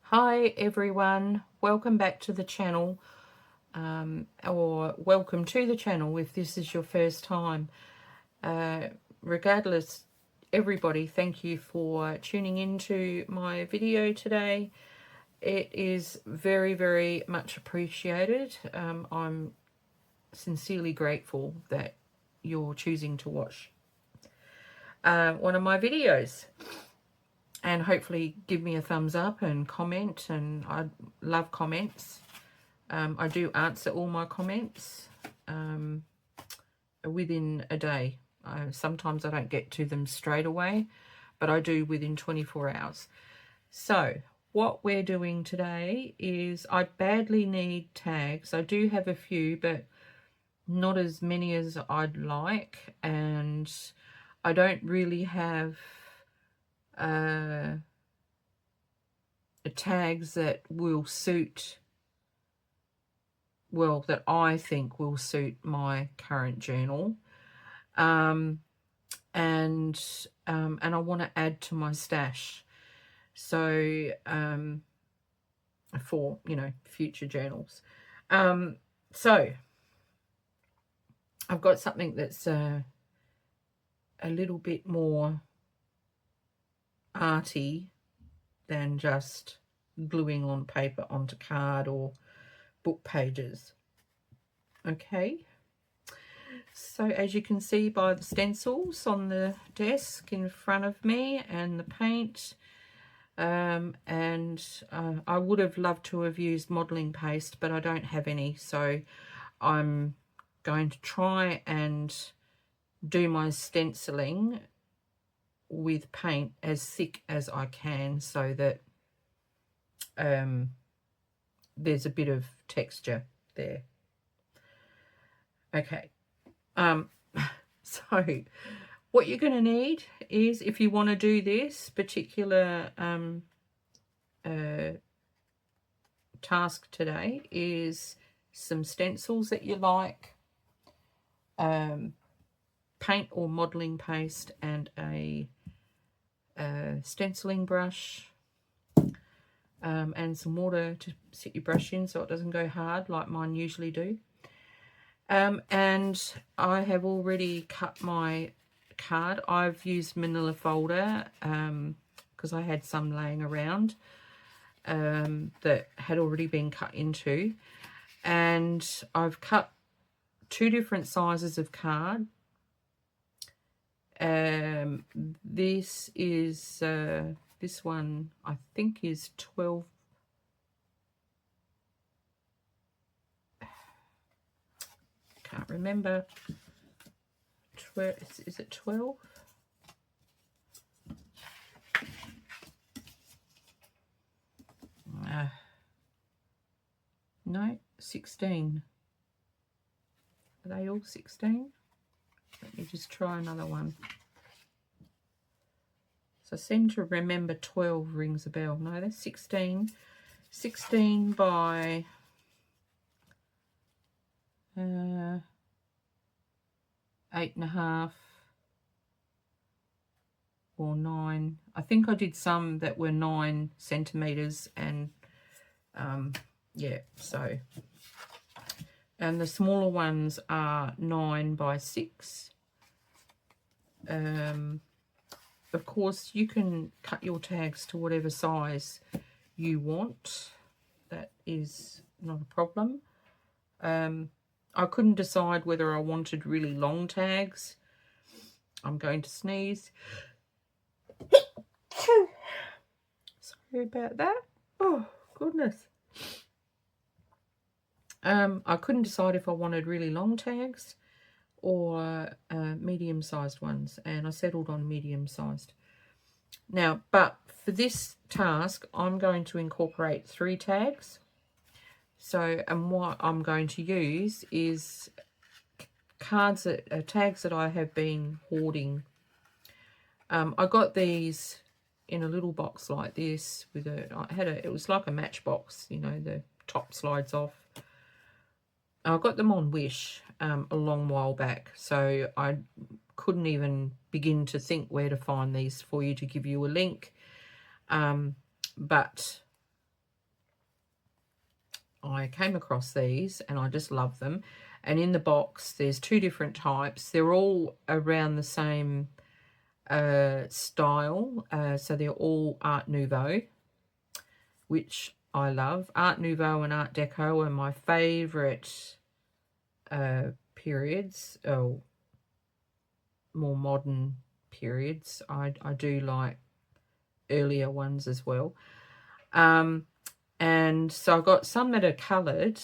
Hi everyone, welcome back to the channel, or welcome to the channel if this is your first time. Regardless, everybody, thank you for tuning into my video today. It is very, very much appreciated. I'm sincerely grateful that you're choosing to watch one of my videos. And hopefully give me a thumbs up and comment, and I love comments. I do answer all my comments within a day. Sometimes I don't get to them straight away, but I do within 24 hours. So what we're doing today is I badly need tags. I do have a few, but not as many as I'd like, and I don't really have tags that will suit, well, that I think will suit my current journal, and I want to add to my stash, so for future journals. So I've got something that's a little bit more arty than just gluing on paper onto card or book pages. Okay, so as you can see by the stencils on the desk in front of me and the paint, I would have loved to have used modelling paste, but I don't have any, so I'm going to try and do my stenciling with paint as thick as I can, so that there's a bit of texture there. Okay, so what you're going to need is, if you want to do this particular task today, is some stencils that you like, paint or modelling paste, and a stenciling brush, and some water to sit your brush in so it doesn't go hard like mine usually do. And I have already cut my card. I've used manila folder because I had some laying around that had already been cut into, and I've cut 2 different sizes of card. This is this one I think is 12. Can't remember. Is it 12? No, 16. Are they all 16? Let me just try another one. So I seem to remember 12 rings a bell. No, that's 16. 16 by 8.5 or 9. I think I did some that were 9 centimeters, and yeah, so, and the smaller ones are 9 by 6. Of course, you can cut your tags to whatever size you want. That is not a problem. I couldn't decide whether I wanted really long tags. I'm going to sneeze. Sorry about that. Oh, goodness. I couldn't decide if I wanted really long tags or medium-sized ones, and I settled on medium-sized. Now, but for this task, I'm going to incorporate 3 tags. So, and what I'm going to use is tags that I have been hoarding. I got these in a little box like this with it was like a matchbox, the top slides off. I got them on Wish a long while back, so I couldn't even begin to think where to find these for you to give you a link. But I came across these and I just love them. And in the box, there's 2 different types. They're all around the same style. So they're all Art Nouveau, which I love. Art Nouveau and Art Deco are my favourite periods, or more modern periods. I do like earlier ones as well. And so I've got some that are coloured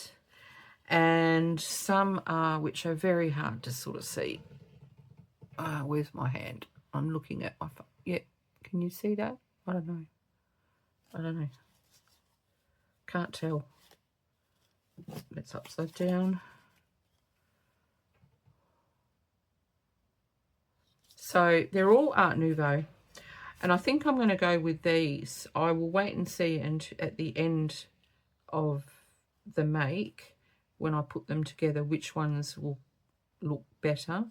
and some are, which are very hard to sort of see. Where's my hand? I'm looking at my phone. Yeah, can you see that? I don't know. Can't tell. It's upside down. So they're all Art Nouveau. And I think I'm going to go with these. I will wait and see at the end of the make, when I put them together, which ones will look better.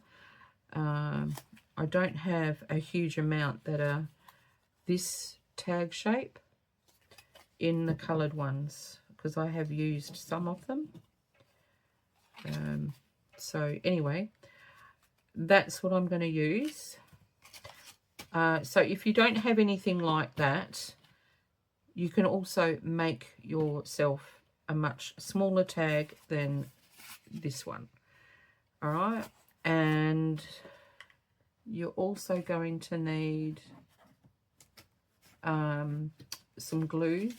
I don't have a huge amount that are this tag shape in the coloured ones, because I have used some of them. So anyway, that's what I'm going to use. So if you don't have anything like that, you can also make yourself a much smaller tag than this one. All right, and you're also going to need some glue,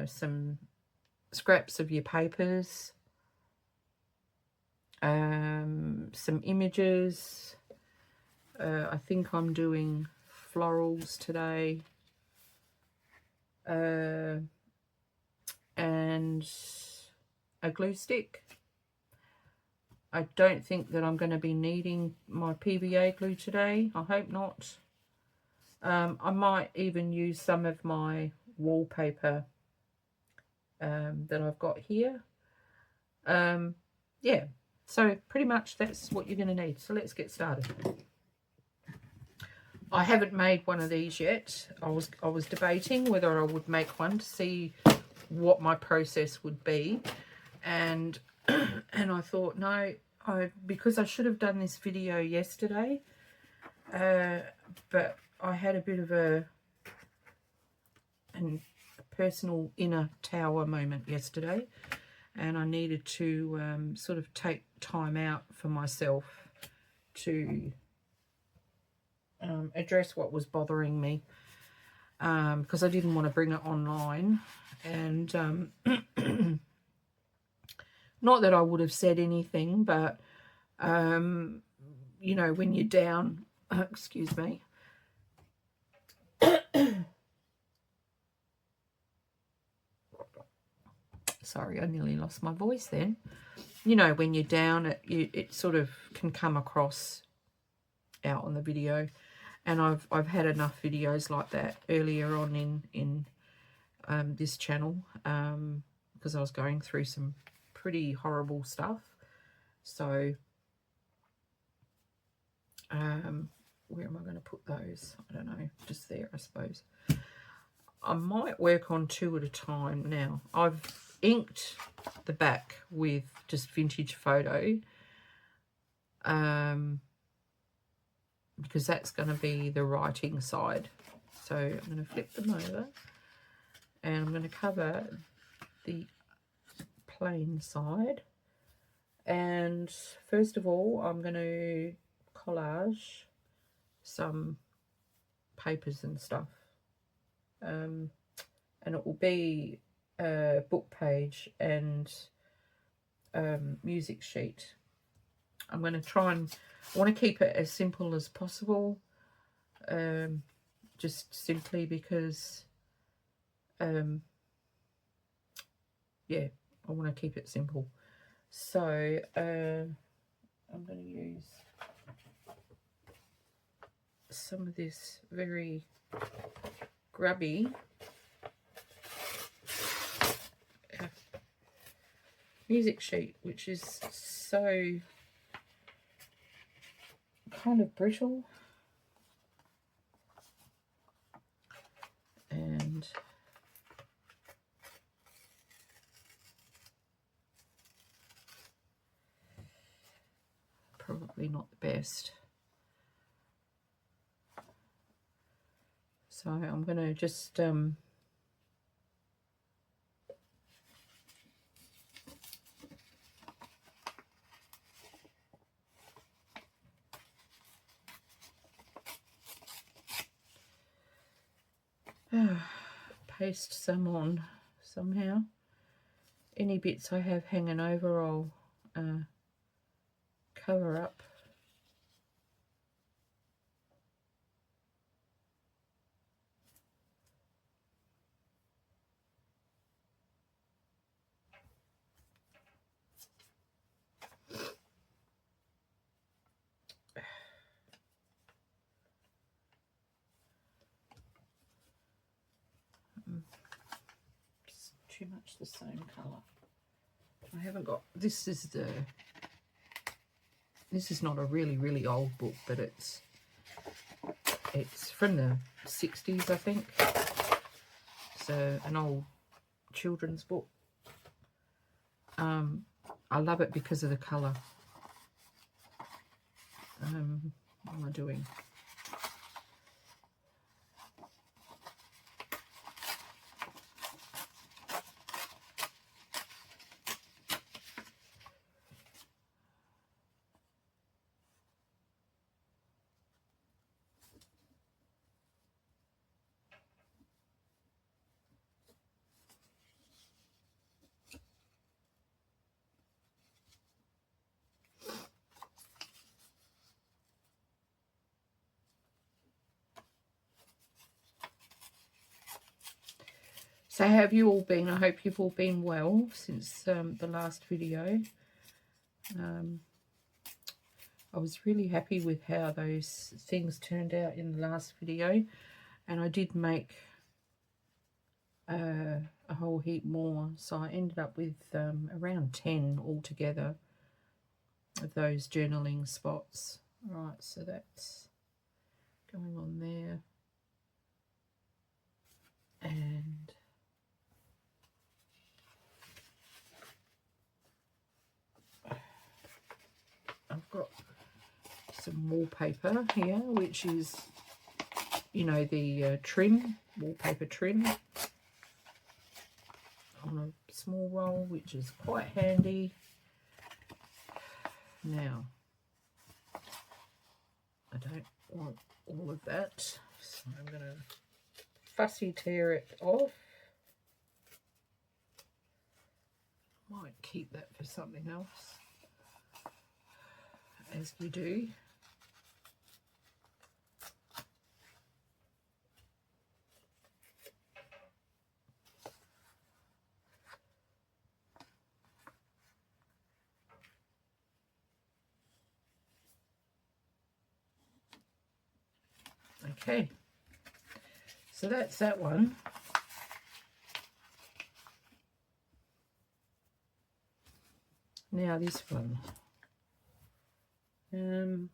some scraps of your papers, some images. I think I'm doing florals today, and a glue stick. I don't think that I'm going to be needing my PVA glue today. I hope not. I might even use some of my wallpaper that I've got here. Yeah, so pretty much that's what you're going to need. So let's get started. I haven't made one of these yet. I was debating whether I would make one to see what my process would be, and and I thought, no, because I should have done this video yesterday, but I had a bit of a personal inner tower moment yesterday, and I needed to sort of take time out for myself to address what was bothering me, because I didn't want to bring it online. And not that I would have said anything, but you know, when you're down, excuse me, sorry, I nearly lost my voice then. You know, when you're down, it sort of can come across out on the video, and I've had enough videos like that earlier on in this channel, because I was going through some pretty horrible stuff. So where am I going to put those? I don't know, just there, I suppose. I might work on 2 at a time. Now I've inked the back with just vintage photo, because that's going to be the writing side. So I'm going to flip them over, and I'm going to cover the plain side. And first of all, I'm going to collage some papers and stuff, and it will be a book page and music sheet. I'm going to try and, I want to keep it as simple as possible, just simply because yeah, I want to keep it simple. So I'm going to use some of this very grubby music sheet, which is so kind of brittle, and not the best. So I'm going to just paste some on somehow. Any bits I have hanging over, I'll cover up. It's too much the same colour. I haven't got, this is not a really old book, but it's from the 60s, I think. So an old children's book. I love it because of the colour. What am I doing? So how have you all been? I hope you've all been well since the last video. I was really happy with how those things turned out in the last video, and I did make a whole heap more, so I ended up with around 10 altogether of those journaling spots. Right, so that's going on there, and I've got some wallpaper here, which is, you know, the wallpaper trim on a small roll, which is quite handy. Now, I don't want all of that, so I'm going to fussy tear it off. Might keep that for something else, as you do. Okay, so that's that one. Now this one. I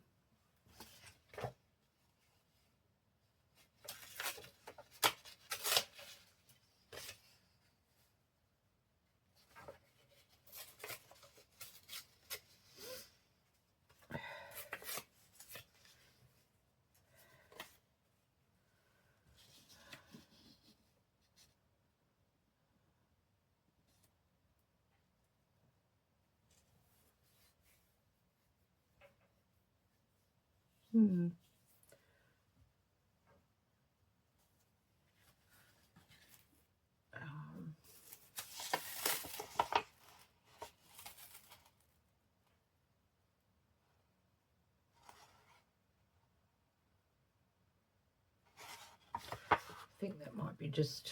think that might be just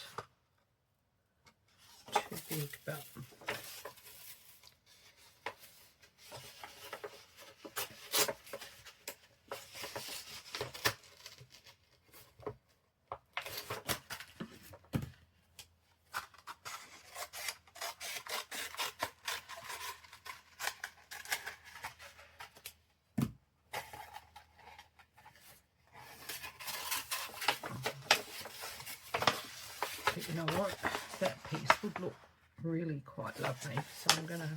too big, but you know what, that piece would look really quite lovely, so I'm going to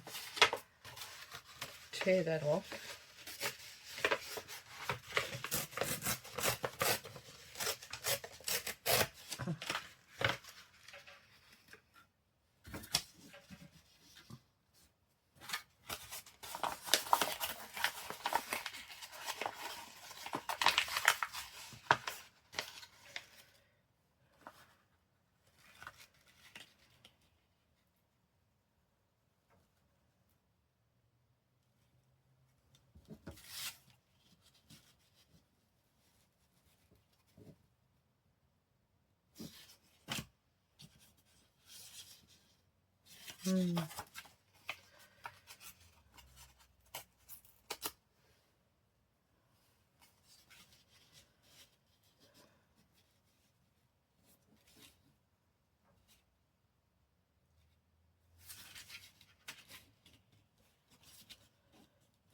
tear that off.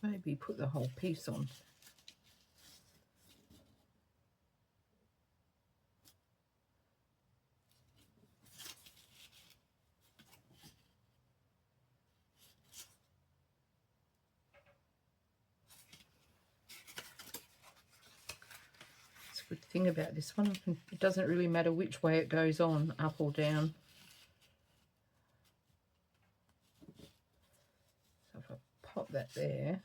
Maybe put the whole piece on. It's a good thing about this one. It doesn't really matter which way it goes on, up or down. So if I pop that there.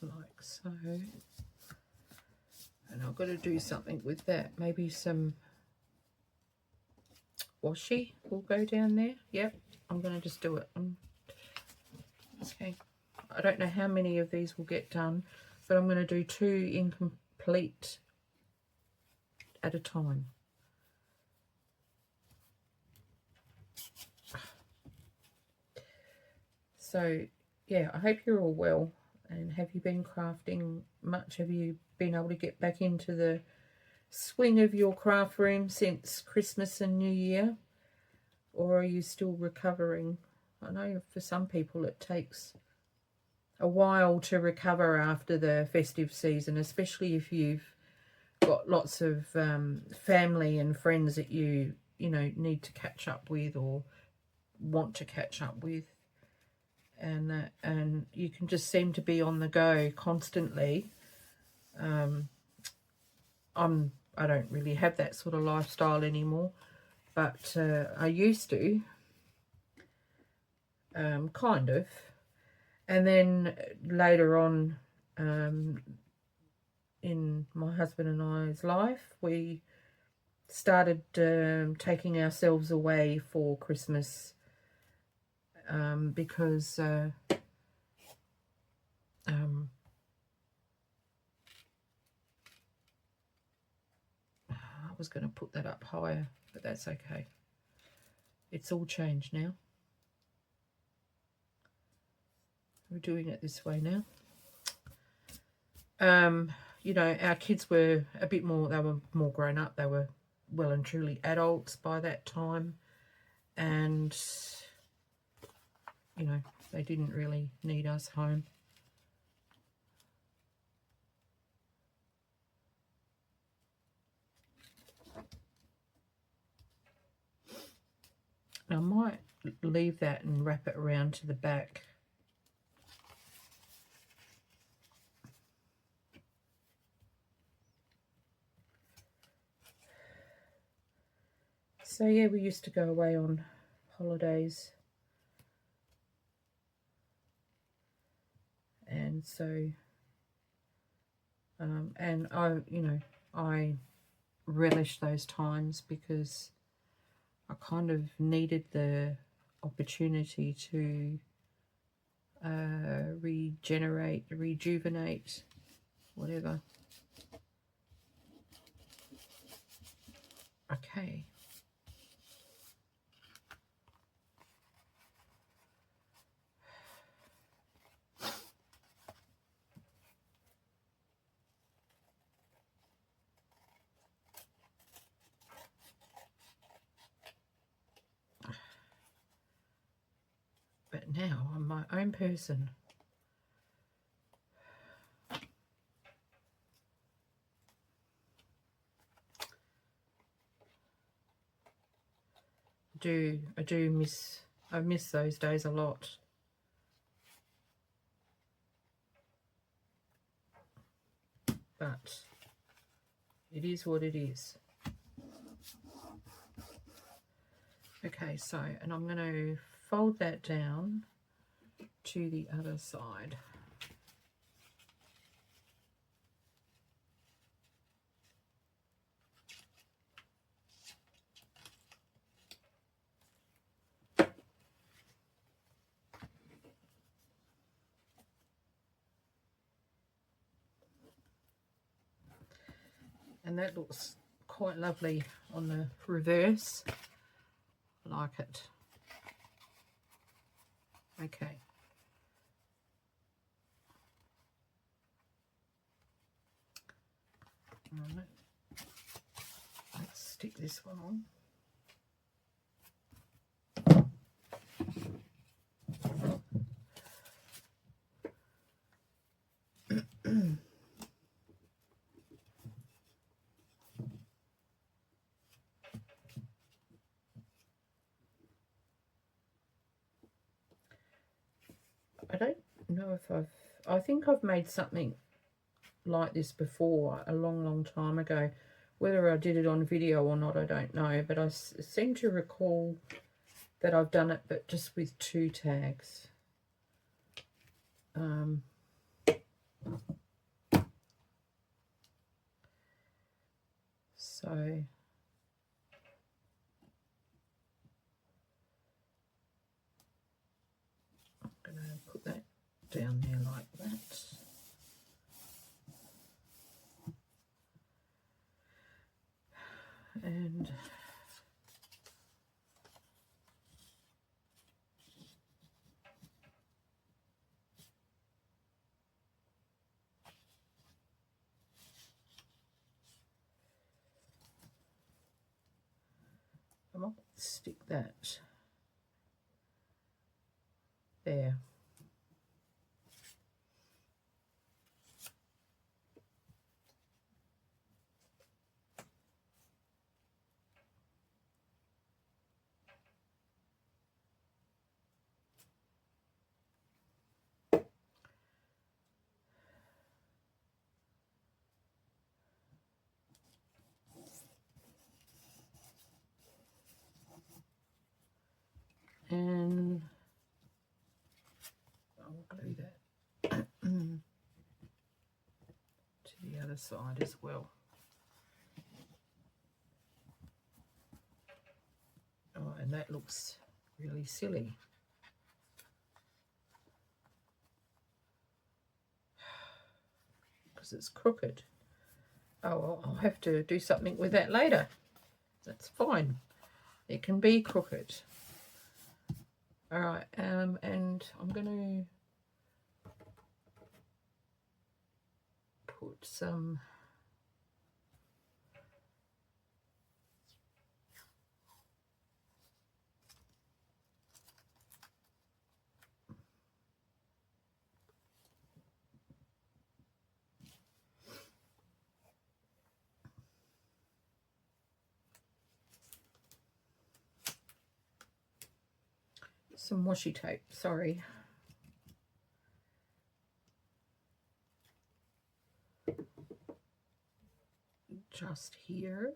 Like so. And I've got to do something with that. Maybe some washi will go down there. Yep, I'm going to just do it. Okay, I don't know how many of these will get done, but I'm going to do 2 incomplete at a time. So yeah, I hope you're all well. And have you been crafting much? Have you been able to get back into the swing of your craft room since Christmas and New Year? Or are you still recovering? I know for some people it takes a while to recover after the festive season, especially if you've got lots of family and friends that you know need to catch up with or want to catch up with. And you can just seem to be on the go constantly. I don't really have that sort of lifestyle anymore, but I used to, kind of. And then later on, in my husband and I's life, we started taking ourselves away for Christmas. Because I was going to put that up higher, but that's okay. It's all changed now. We're doing it this way now. You know, our kids were a bit more, they were more grown up. They were well and truly adults by that time. And you know, they didn't really need us home. I might leave that and wrap it around to the back. So yeah, we used to go away on holidays. And so, and I relish those times because I kind of needed the opportunity to regenerate, rejuvenate, whatever. Okay. But now I'm my own person. I miss those days a lot. But it is what it is. Okay, so, and I'm going to fold that down to the other side. And that looks quite lovely on the reverse. I like it. Okay. Right. Let's stick this one on. I don't know if I think I've made something like this before a long time ago. Whether I did it on video or not, I don't know, but I seem to recall that I've done it, but just with 2 tags. So I'm going to put that down there like that. And I might stick that there. And I'll glue that to the other side as well. Oh, and that looks really silly. Because it's crooked. Oh, well, I'll have to do something with that later. That's fine. It can be crooked. All right, and I'm going to put some washi tape, sorry. Just here.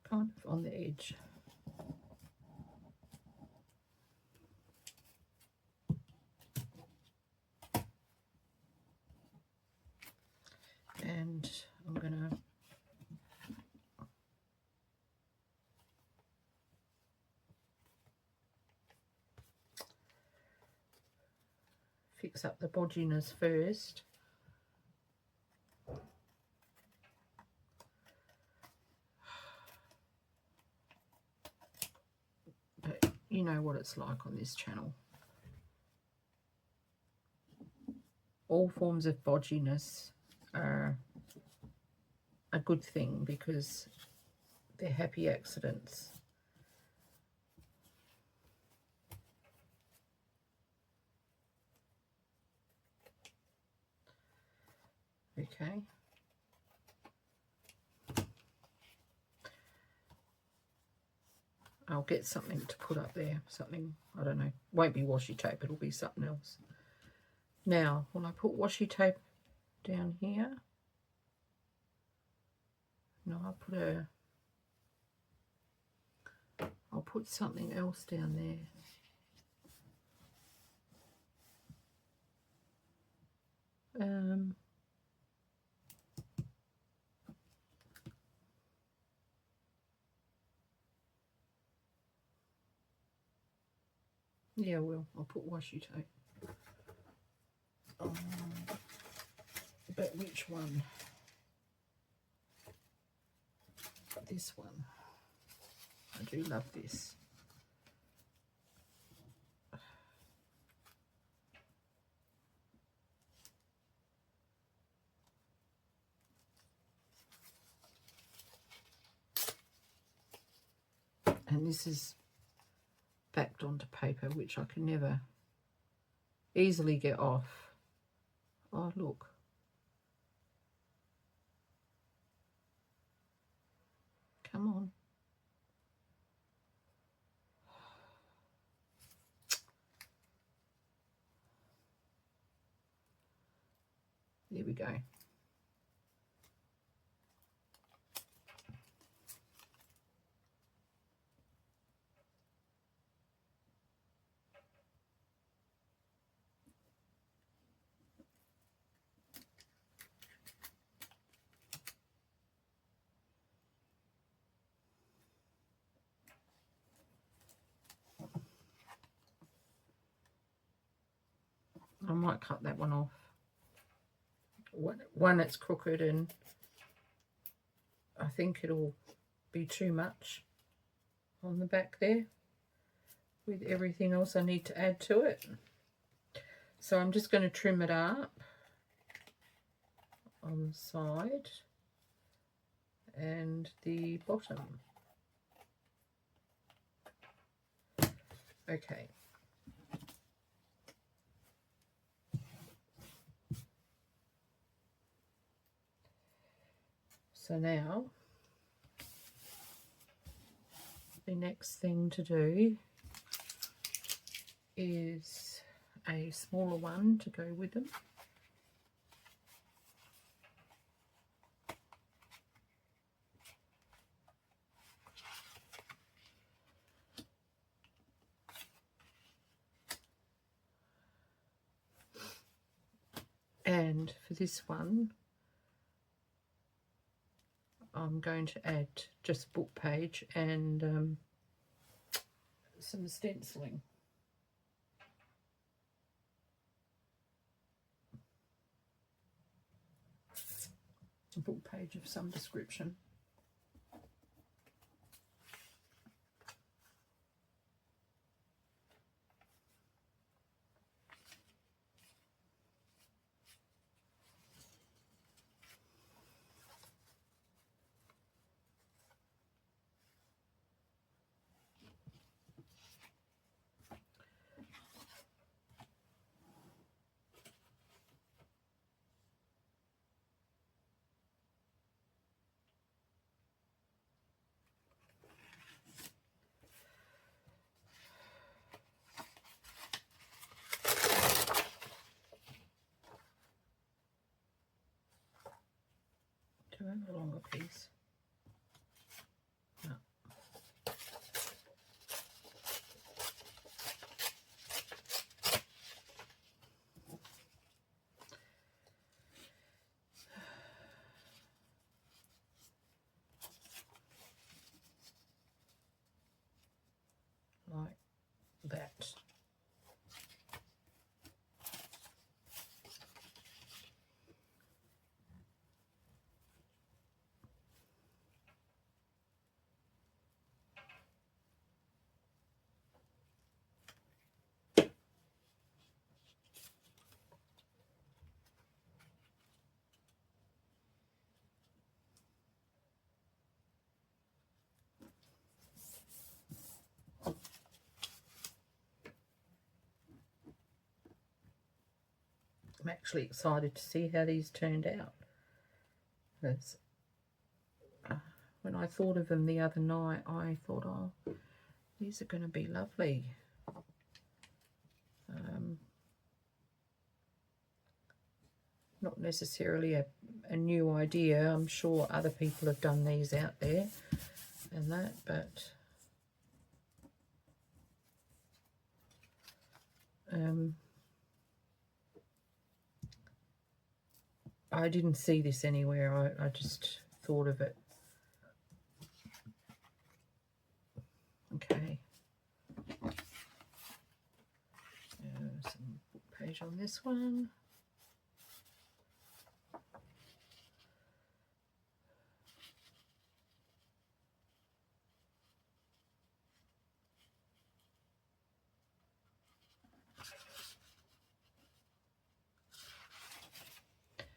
Kind of on the edge. And I'm going to fix up the bodginess first. But you know what it's like on this channel. All forms of bodginess are a good thing because they're happy accidents. Okay. I'll get something to put up there. Something, I don't know. Won't be washi tape. It'll be something else. Now, when I put washi tape down here, no, I'll put something else down there. Yeah, well, I'll put washi tape. But which one? This one. I do love this. And this is backed onto paper, which I can never easily get off. Oh, look. Come on. There we go. I might cut that one off. One that's crooked, and I think it'll be too much on the back there with everything else I need to add to it. So I'm just going to trim it up on the side and the bottom. Okay. So now the next thing to do is a smaller one to go with them. And for this one, I'm going to add just a book page and some stenciling. A book page of some description. Do I have a longer piece? No. Like that. I'm actually excited to see how these turned out. Because when I thought of them the other night, I thought, oh, these are going to be lovely. Not necessarily a new idea. I'm sure other people have done these out there and that, but I didn't see this anywhere. I just thought of it. Okay. page on this one.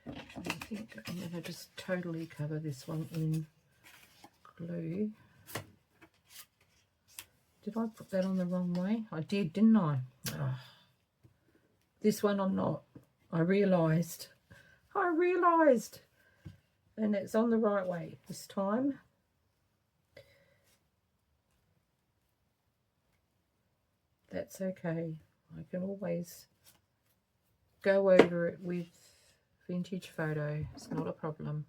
I think I'm going to just totally cover this one in glue. Did I put that on the wrong way? I did, didn't I? Oh. This one I'm not. I realised. And it's on the right way this time. That's okay. I can always go over it with vintage photo. It's not a problem.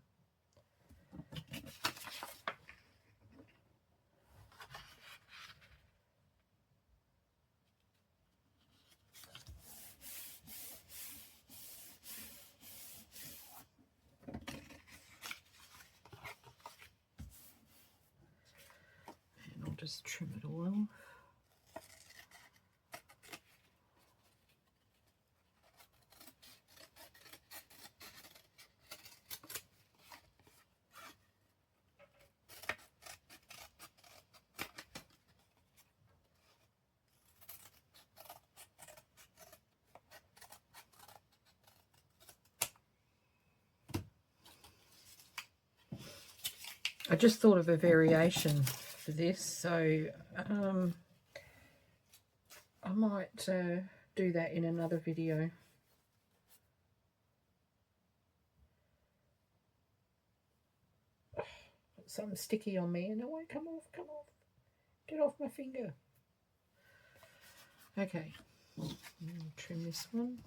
And I'll just trim it all off. I just thought of a variation for this, so I might do that in another video. Something sticky on me and it won't come off, get off my finger. Okay, trim this one.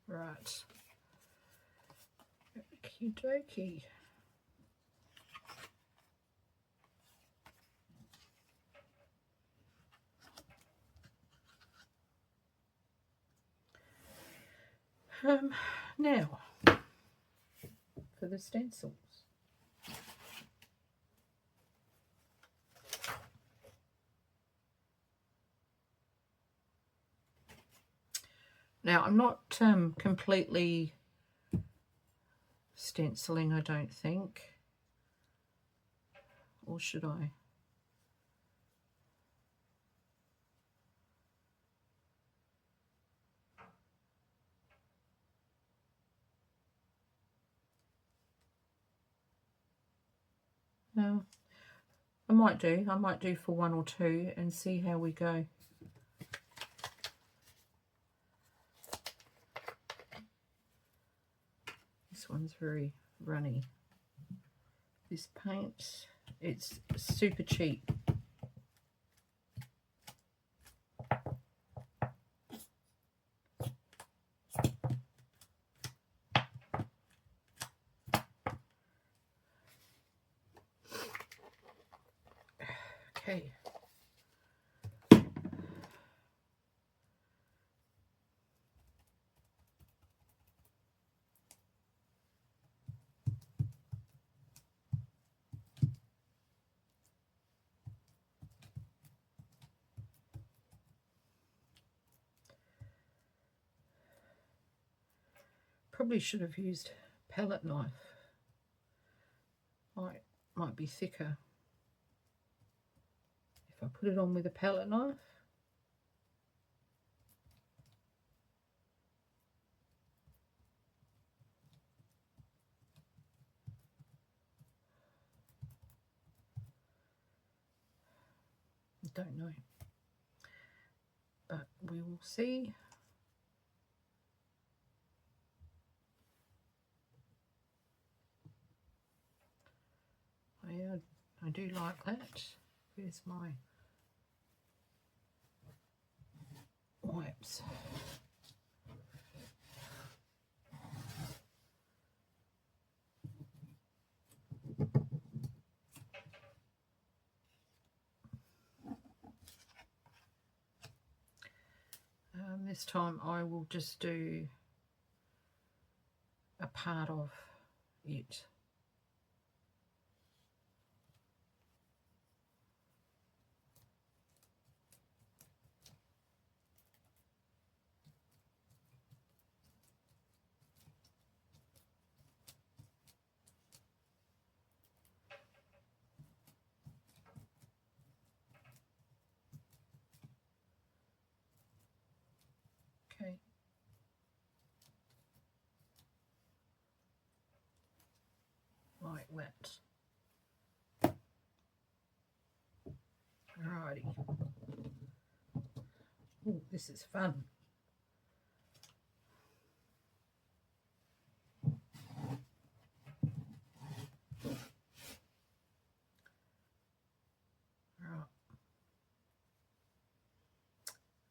Right. Okie dokie. Now, for the stencils. Now, I'm not completely stenciling, I don't think. Or should I? No, I might do for one or two and see how we go. This one's very runny. This paint, it's super cheap. Okay. Probably should have used palette knife. Might be thicker if I put it on with a palette knife. I don't know, but we will see. I do like that. Where's my wipes? this time I will just do a part of it. Okay. Like that. Alrighty. Oh, this is fun.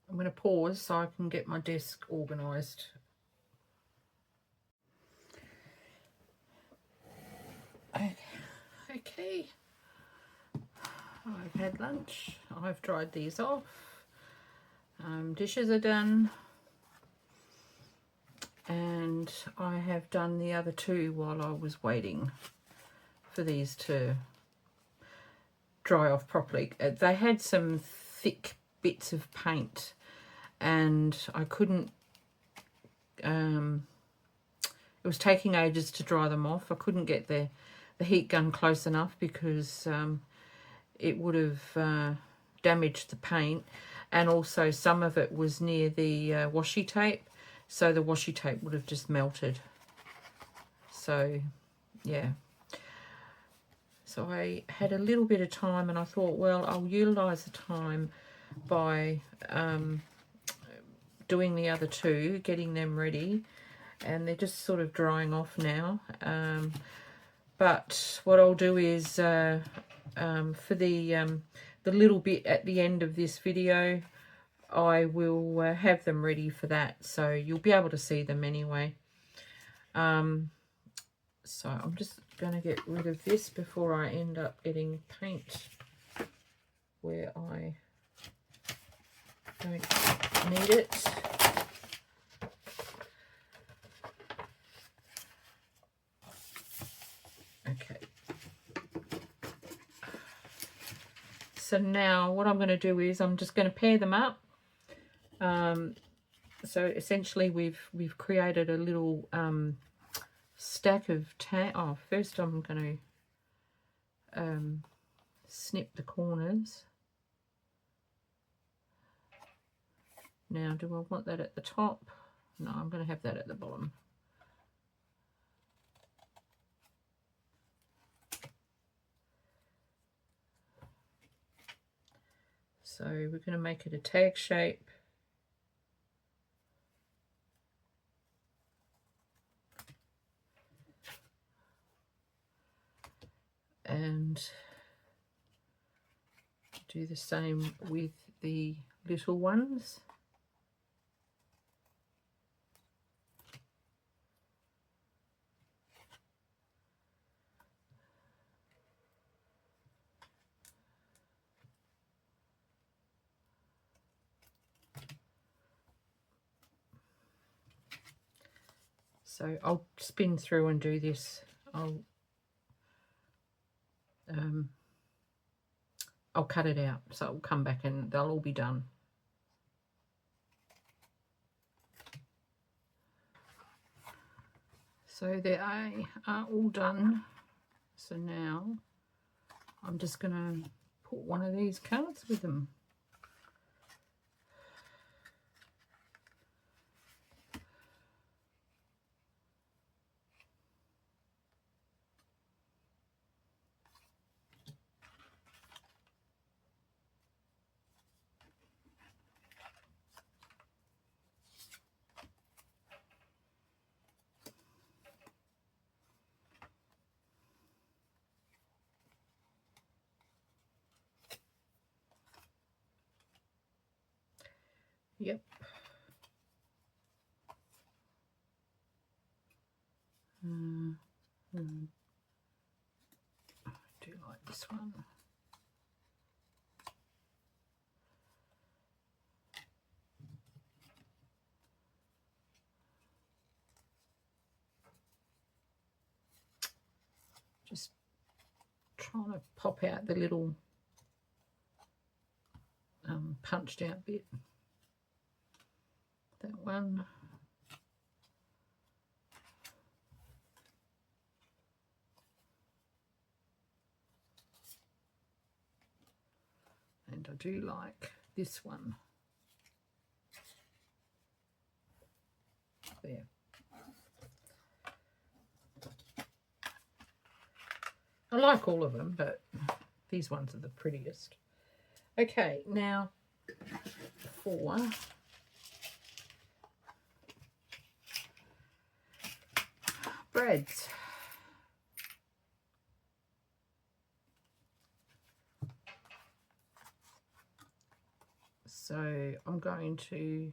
I'm going to pause so I can get my desk organised. Okay, I've had lunch, I've dried these off, dishes are done, and I have done the other two while I was waiting for these to dry off properly. They had some thick bits of paint and I couldn't, it was taking ages to dry them off. I couldn't get the heat gun close enough because it would have damaged the paint, and also some of it was near the washi tape, so the washi tape would have just melted. So yeah, so I had a little bit of time and I thought, well, I'll utilize the time by doing the other two, getting them ready, and they're just sort of drying off now. But what I'll do is for the little bit at the end of this video, I will have them ready for that, so you'll be able to see them anyway. So I'm just going to get rid of this before I end up getting paint where I don't need it. Okay. So now what I'm going to do is I'm just going to pair them up. So essentially we've created a little stack of tag. Oh, first I'm going to snip the corners. Now, do I want that at the top? No, I'm going to have that at the bottom. So we're going to make it a tag shape. And do the same with the little ones. So I'll spin through and do this. I'll cut it out, so it'll come back and they'll all be done. So they are all done. So now I'm just going to put one of these cards with them. Yep. I do like this one. Just trying to pop out the little punched out bit. That one. And I do like this one. There. I like all of them, but these ones are the prettiest. Okay, now for breads. So I'm going to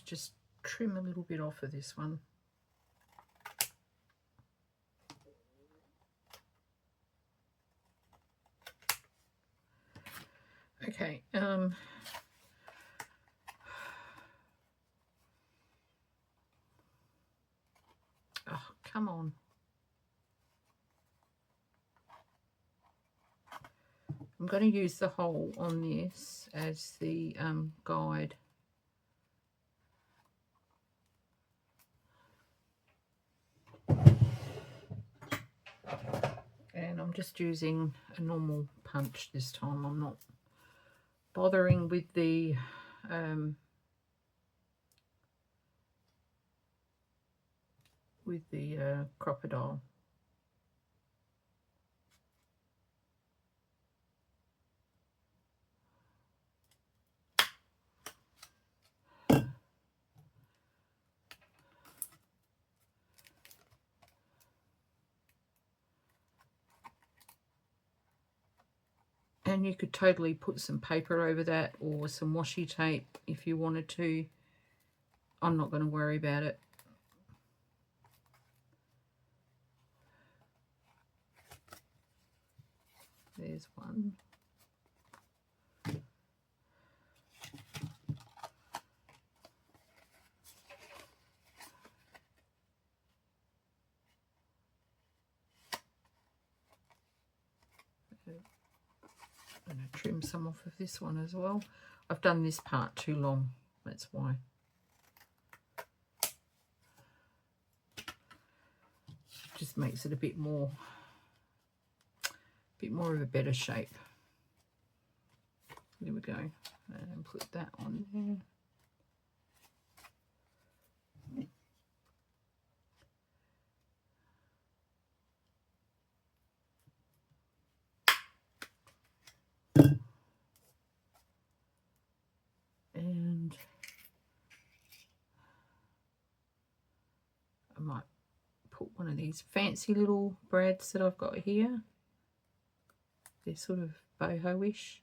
just trim a little bit off of this one. Okay, oh, come on. I'm going to use the hole on this as the guide. And I'm just using a normal punch this time. I'm not bothering with the crocodile. And you could totally put some paper over that or some washi tape if you wanted to. I'm not going to worry about it. There's one. I'm going to trim some off of this one as well. I've done this part too long, that's why. Just makes it a bit more of a better shape. There we go. And put that on there. And I might put one of these fancy little brads that I've got here. They're sort of boho-ish.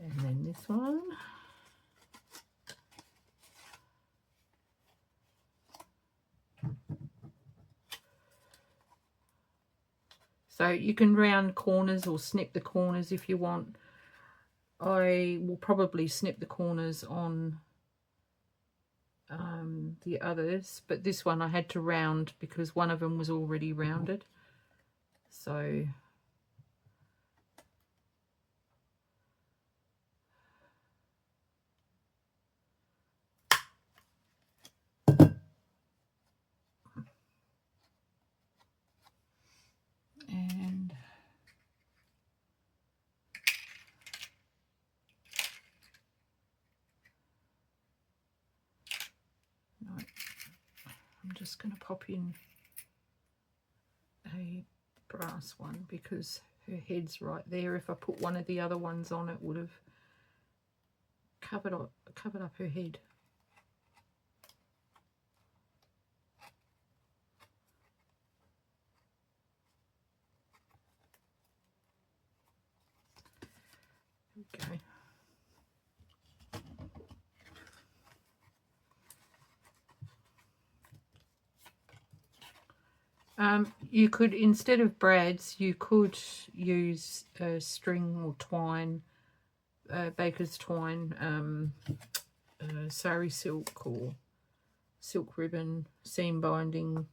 And then this one. So you can round corners or snip the corners if you want. I will probably snip the corners on the others, but this one I had to round because one of them was already rounded. So and no, I'm just going to pop in a brass one because her head's right there. If I put one of the other ones on, it would have covered up her head. Okay. You could, instead of brads, you could use string or twine, baker's twine, sari silk or silk ribbon, seam binding.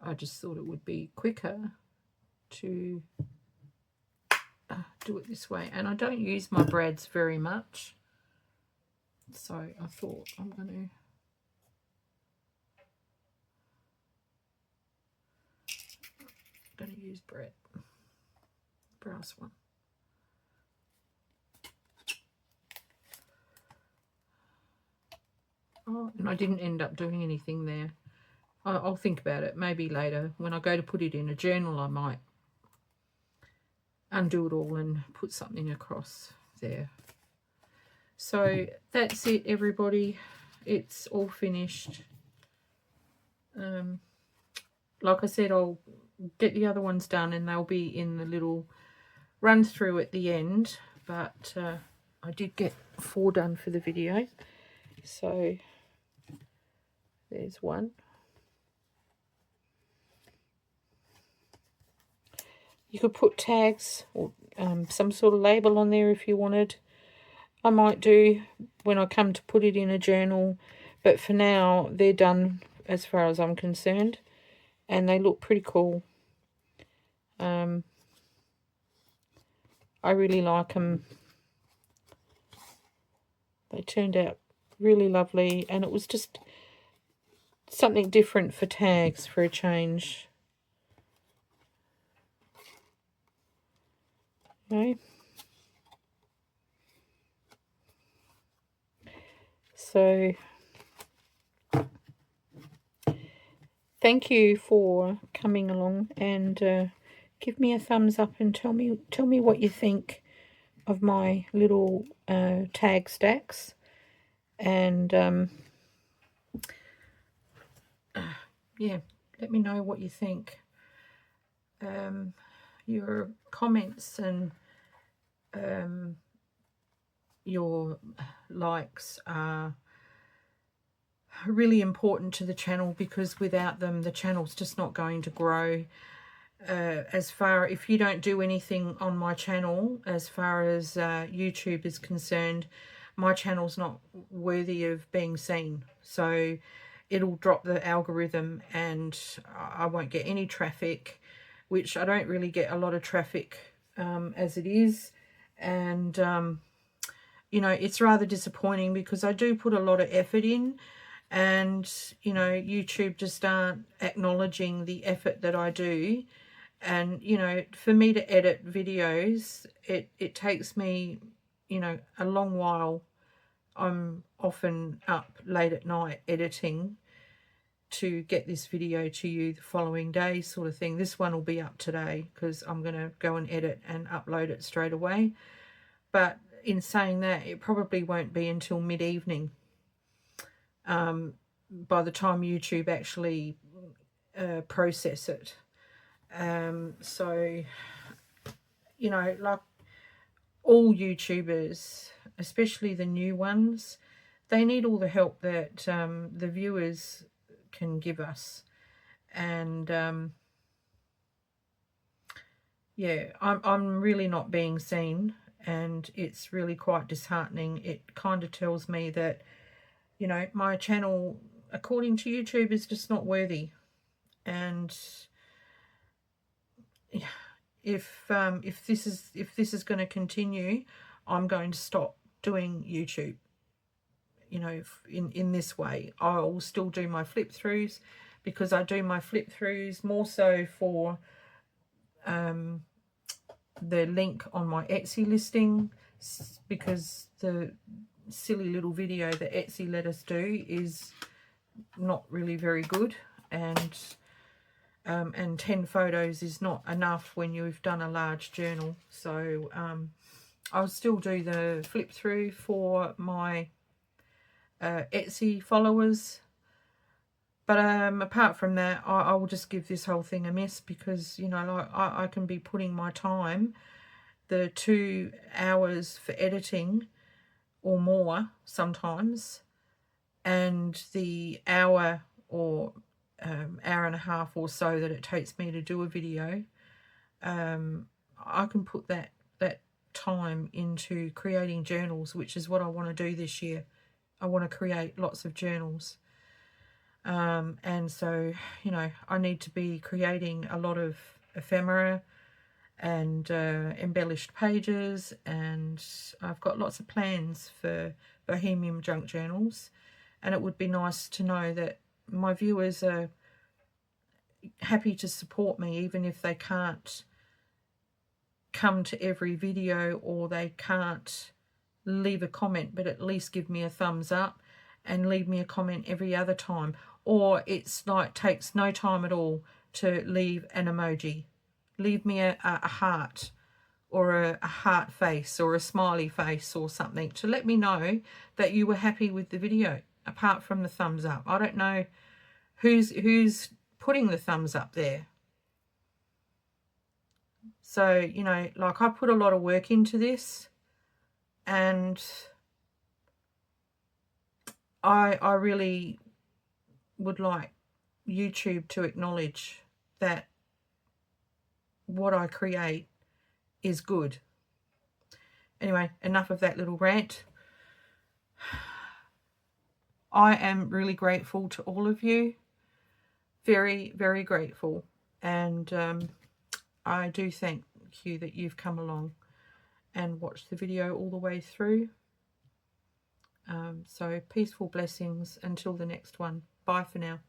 I just thought it would be quicker to do it this way, and I don't use my brads very much, so I thought I'm going to use brass one. Oh, and I didn't end up doing anything there. I'll think about it maybe later when I go to put it in a journal. I might undo it all and put something across there. So that's it, everybody. It's all finished. Like I said, I'll get the other ones done and they'll be in the little run through at the end, but I did get 4 done for the video. So there's one. You could put tags or some sort of label on there if you wanted. I might do when I come to put it in a journal, but for now they're done as far as I'm concerned, and they look pretty cool. I really like them. They turned out really lovely, and it was just something different for tags for a change. Okay. So thank you for coming along, and give me a thumbs up and tell me what you think of my little tag stacks, and yeah, let me know what you think. Your comments and your likes are really important to the channel, because without them the channel's just not going to grow. If you don't do anything on my channel as far as YouTube is concerned, my channel's not worthy of being seen, so it'll drop the algorithm and I won't get any traffic, which I don't really get a lot of traffic as it is. And you know, it's rather disappointing because I do put a lot of effort in, and you know, YouTube just aren't acknowledging the effort that I do. And you know, for me to edit videos, it takes me, you know, a long while. I'm often up late at night editing to get this video to you the following day, sort of thing. This one will be up today because I'm going to go and edit and upload it straight away. But in saying that, it probably won't be until mid-evening by the time YouTube actually process it. So, you know, like all YouTubers, especially the new ones, they need all the help that the viewers can give us. And yeah, I'm really not being seen, and it's really quite disheartening. It kind of tells me that, you know, my channel, according to YouTube, is just not worthy. And yeah, if this is going to continue, I'm going to stop doing YouTube. You know, in this way, I'll still do my flip throughs, because I do my flip throughs more so for the link on my Etsy listing, because the silly little video that Etsy let us do is not really very good, and 10 photos is not enough when you've done a large journal. So I'll still do the flip through for my Etsy followers, But apart from that, I will just give this whole thing a miss, because, you know, like I can be putting my time, the 2 hours for editing or more sometimes, and the hour or hour and a half or so that it takes me to do a video. I can put that time into creating journals, which is what I want to do this year. I want to create lots of journals. And so, you know, I need to be creating a lot of ephemera and embellished pages, and I've got lots of plans for Bohemian Junk Journals, and it would be nice to know that my viewers are happy to support me, even if they can't come to every video or they can't leave a comment, but at least give me a thumbs up and leave me a comment every other time. Or it's like takes no time at all to leave an emoji. Leave me a heart, or a heart face, or a smiley face, or something to let me know that you were happy with the video, apart from the thumbs up. I don't know who's putting the thumbs up there. So, you know, like I put a lot of work into this, and I really would like YouTube to acknowledge that what I create is good. Anyway, enough of that little rant. I am really grateful to all of you. Very, very grateful. And I do thank you that you've come along and watched the video all the way through. So peaceful blessings until the next one. Bye for now.